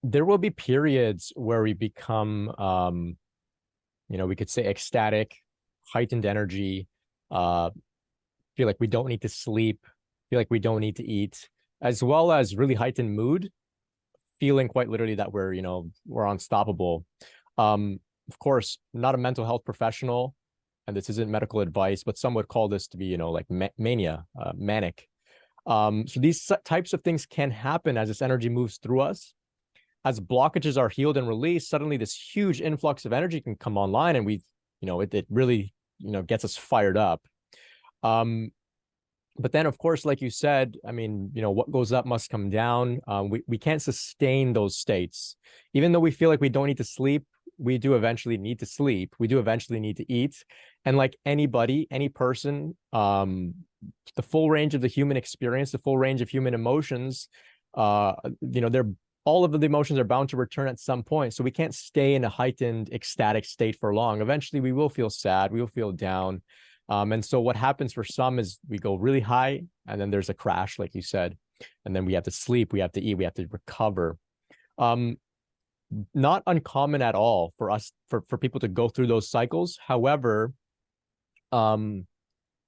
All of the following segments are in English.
There will be periods where we become, we could say ecstatic, heightened energy, uh, feel like we don't need to sleep, feel like we don't need to eat, as well as really heightened mood, feeling quite literally that we're unstoppable. Of course, not a mental health professional, and this isn't medical advice, but some would call this to be, like mania, manic. So these types of things can happen as this energy moves through us. As blockages are healed and released, suddenly this huge influx of energy can come online, and it really, gets us fired up. Um, but then, of course, like you said, I mean, what goes up must come down. We can't sustain those states. Even though we feel like we don't need to sleep, we do eventually need to sleep. We do eventually need to eat. And like anybody, any person, the full range of the human experience, the full range of human emotions, they're all of the emotions are bound to return at some point. So we can't stay in a heightened, ecstatic state for long. Eventually, we will feel sad, we will feel down. And so what happens for some is we go really high, and then there's a crash, like you said, and then we have to sleep, we have to eat, we have to recover. Um, Not uncommon at all for us, for people to go through those cycles. However, um,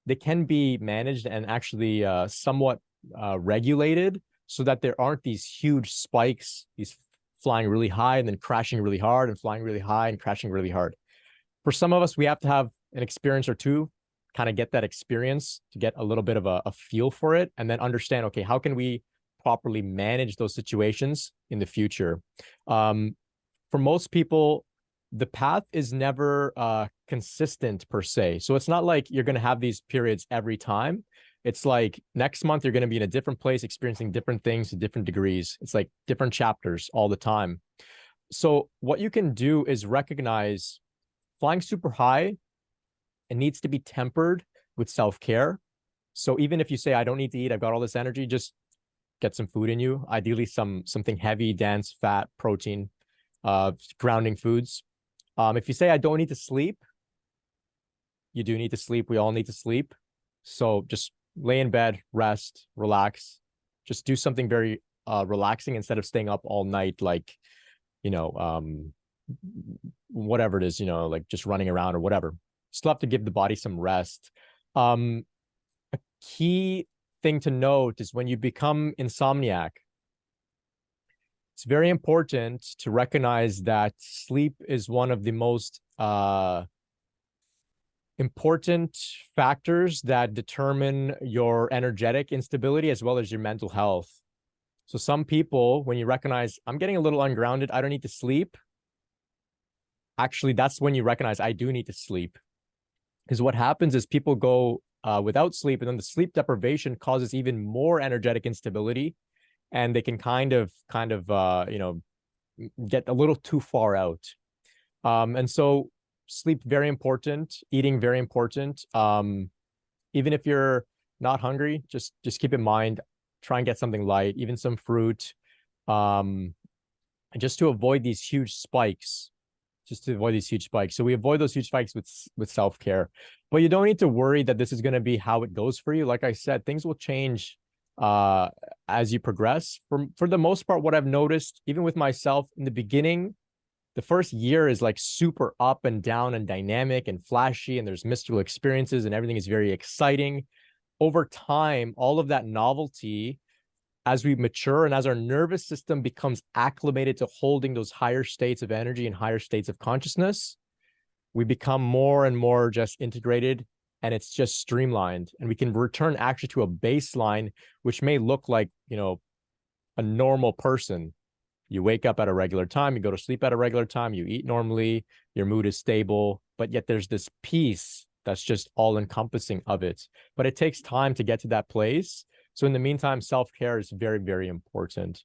they can be managed and actually somewhat regulated so that there aren't these huge spikes, these flying really high and then crashing really hard and flying really high and crashing really hard. For some of us, we have to have an experience or two, kind of get that experience to get a little bit of a feel for it, and then understand, okay, how can we properly manage those situations in the future? For most people, the path is never consistent per se. So it's not like you're going to have these periods every time. It's like next month you're going to be in a different place, experiencing different things to different degrees. It's like different chapters all the time. So what you can do is recognize flying super high, it needs to be tempered with self-care. So even if you say, I don't need to eat, I've got all this energy, just get some food in you. Ideally, something heavy, dense, fat, protein, grounding foods. If you say, I don't need to sleep, you do need to sleep. We all need to sleep. So just lay in bed, rest, relax. Just do something very relaxing instead of staying up all night, like, you know, um, whatever it is, like just running around or whatever. Still have to give the body some rest. Um, a key thing to note is when you become insomniac, it's very important to recognize that sleep is one of the most important factors that determine your energetic instability as well as your mental health. So some people, when you recognize, I'm getting a little ungrounded, I don't need to sleep, actually, that's when you recognize I do need to sleep. Because what happens is people go without sleep, and then the sleep deprivation causes even more energetic instability, and they can kind of get a little too far out. And so sleep very important, eating very important. Even if you're not hungry, just keep in mind, try and get something light, even some fruit, and just to avoid these huge spikes. Just to avoid these huge spikes. So we avoid those huge spikes with self-care. But you don't need to worry that this is going to be how it goes for you. Like I said, things will change as you progress. For the most part, what I've noticed, even with myself in the beginning, the first year is like super up and down and dynamic and flashy, and there's mystical experiences and everything is very exciting. Over time, all of that novelty, as we mature and as our nervous system becomes acclimated to holding those higher states of energy and higher states of consciousness, we become more and more just integrated, and it's just streamlined, and we can return actually to a baseline, which may look like, a normal person. You wake up at a regular time, you go to sleep at a regular time, you eat normally, your mood is stable, but yet there's this peace that's just all encompassing of it. But it takes time to get to that place. So in the meantime, self-care is very, very important.